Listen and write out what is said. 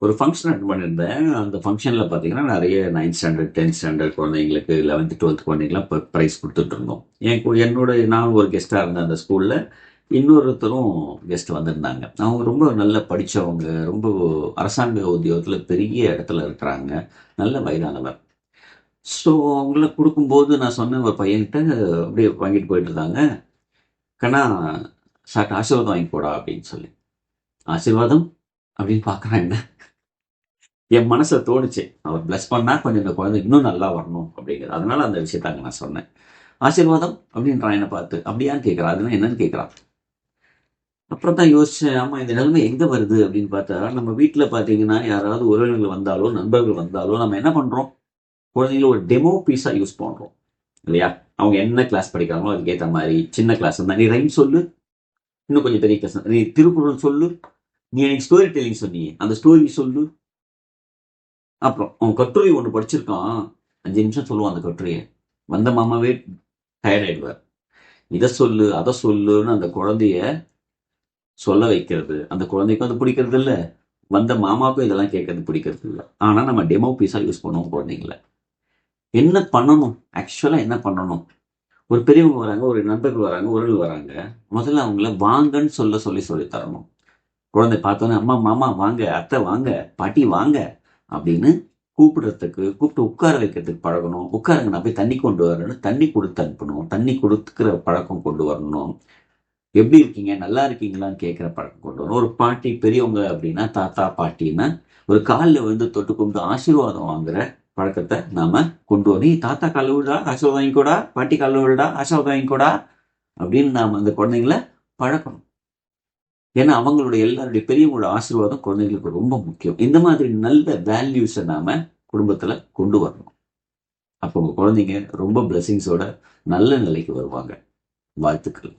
ஒரு function attend பண்ணியிருந்தேன். அந்த ஃபங்க்ஷன்ல பார்த்தீங்கன்னா, நெறைய 9த் ஸ்டாண்டர்ட், 10த் ஸ்டாண்டர்ட் குழந்தைங்களுக்கு, 11த், 12த் குழந்தைங்கலாம் பிரைஸ் குடுத்துட்டு இருந்தோம். என்னோட நான் ஒரு கெஸ்ட்டா இருந்தேன் அந்த ஸ்கூல்ல. இன்னொருத்தரும் கெஸ்ட் வந்திருந்தாங்க. அவங்க ரொம்ப நல்லா படிச்சவங்க, ரொம்ப அரசாங்க உத்தியோகத்தில பெரிய இடத்துல இருக்கிறாங்க. நல்ல வயதானவர். ஸோ அவங்கள குடுக்கும்போது நான் சொன்னேன் ஒரு பையன்கிட்ட, அப்படியே வாங்கிட்டு போயிட்டு இருந்தாங்க. "கண்ணா, சார்ட்ட ஆசீர்வாதம் வாங்கிக்கோடா" அப்படின்னு சொல்லி. "ஆசீர்வாதம்?" அப்படின்னு பார்க்குறாங்க. என் மனசுல தோணுச்சு. அவர் பிளஸ் பண்ணா கொஞ்சம் இந்த குழந்தை இன்னும் நல்லா வரணும் அப்படிங்கிறது. அதனால அந்த விஷயத்த அங்க நான் சொன்னேன். ஆசீர்வாதம் அப்படின்றான் என்ன பார்த்து. அப்படியான்னு கேட்கிறான். அதுன்னா என்னன்னு கேட்கிறான். அப்புறம் தான் யோசிச்சேன். ஆமா இந்த நிலைமை எங்க வருது அப்படின்னு பார்த்தா, நம்ம வீட்ல பார்த்தீங்கன்னா, யாராவது உறவினர்கள் வந்தாலோ, நண்பர்கள் வந்தாலோ, நம்ம என்ன பண்றோம்? குழந்தைங்கள ஒரு டெமோ பீஸா யூஸ் பண்றோம். இல்லையா? அவங்க என்ன கிளாஸ் படிக்கிறாங்களோ அதுக்கேத்த மாரி, சின்ன கிளாஸ் இருந்தா, "நீ ரைம் சொல்லு." இன்னும் கொஞ்சம் பெரிய கிளாஸ், "நீ திருக்குறள் சொல்லு. நீ எனக்கு ஸ்டோரி டெல்லிங் சொன்னியே, அந்த ஸ்டோரி சொல்லு." அப்புறம் அவன் கட்டுரை ஒண்ணு படிச்சிருக்கான். 5 நிமிஷம் சொல்லுவான் அந்த கட்டுரைய. வந்த மாமாவே டயர்ட் ஆயிடுவார். இத சொல்லு, அத சொல்லுன்னு அந்த குழந்தைய சொல்ல வைக்கிறது. அந்த குழந்தைக்கும் அது பிடிக்கிறது இல்ல. வந்த மாமாவுக்கும் இதெல்லாம் கேட்கறது பிடிக்கிறது இல்ல. ஆனா நம்ம டெமோ பீஸா யூஸ் பண்ணுவோம் குழந்தைங்கள. என்ன பண்ணணும்? ஆக்சுவலா என்ன பண்ணணும்? ஒரு பெரியவங்க வராங்க, ஒரு நண்பர்கள் வராங்க, உறவினர்கள் வராங்க. முதல்ல அவங்கள வாங்கன்னு சொல்லி தரணும். குழந்தை பார்த்தோன்னே, "அம்மா, மாமா வாங்க, அத்தை வாங்க, பாட்டி வாங்க" அப்படின்னு கூப்பிடுறதுக்கு, கூப்பிட்டு உட்கார வைக்கிறதுக்கு பழகணும். "உட்காருங்க நான் போய் தண்ணி கொண்டு வரேன்னு" தண்ணி குடுத்து அனுப்பணும். தண்ணி குடுத்துக்கிற பழக்கம் கொண்டு வரணும். "எப்படி இருக்கீங்க? நல்லா இருக்கீங்களான்னு?" கேட்கிற பழக்கம் கொண்டு வரணும். ஒரு பாட்டி பெரியவங்க அப்படின்னா, தாத்தா, பாட்டின்னா ஒரு கால்ல விழுந்து தொட்டு கும்பிட்டு ஆசீர்வாதம் வாங்குற பழக்கத்த நாம கொண்டு வரணும். "ஏய் தாத்தா கால்ல விழுடா, ஆசீர்வாதம் வாங்கிக்கோடா. பாட்டி கால்ல விழுடா, ஆசீர்வாதம் வாங்கிக்கோடா" அப்படின்னு நாம அந்த குழந்தைங்கள பழக்கணும். ஏன்னா அவங்களுடைய எல்லாருடைய பெரியவங்களோட ஆசீர்வாதம் குழந்தைகளுக்கு ரொம்ப முக்கியம். இந்த மாதிரி நல்ல வேல்யூஸ நாம குடும்பத்துல கொண்டு வரணும். அப்போ உங்க குழந்தைங்க ரொம்ப பிளெஸ்ஸிங்ஸோட நல்ல நிலைக்கு வருவாங்க. வாழ்த்துக்கள்.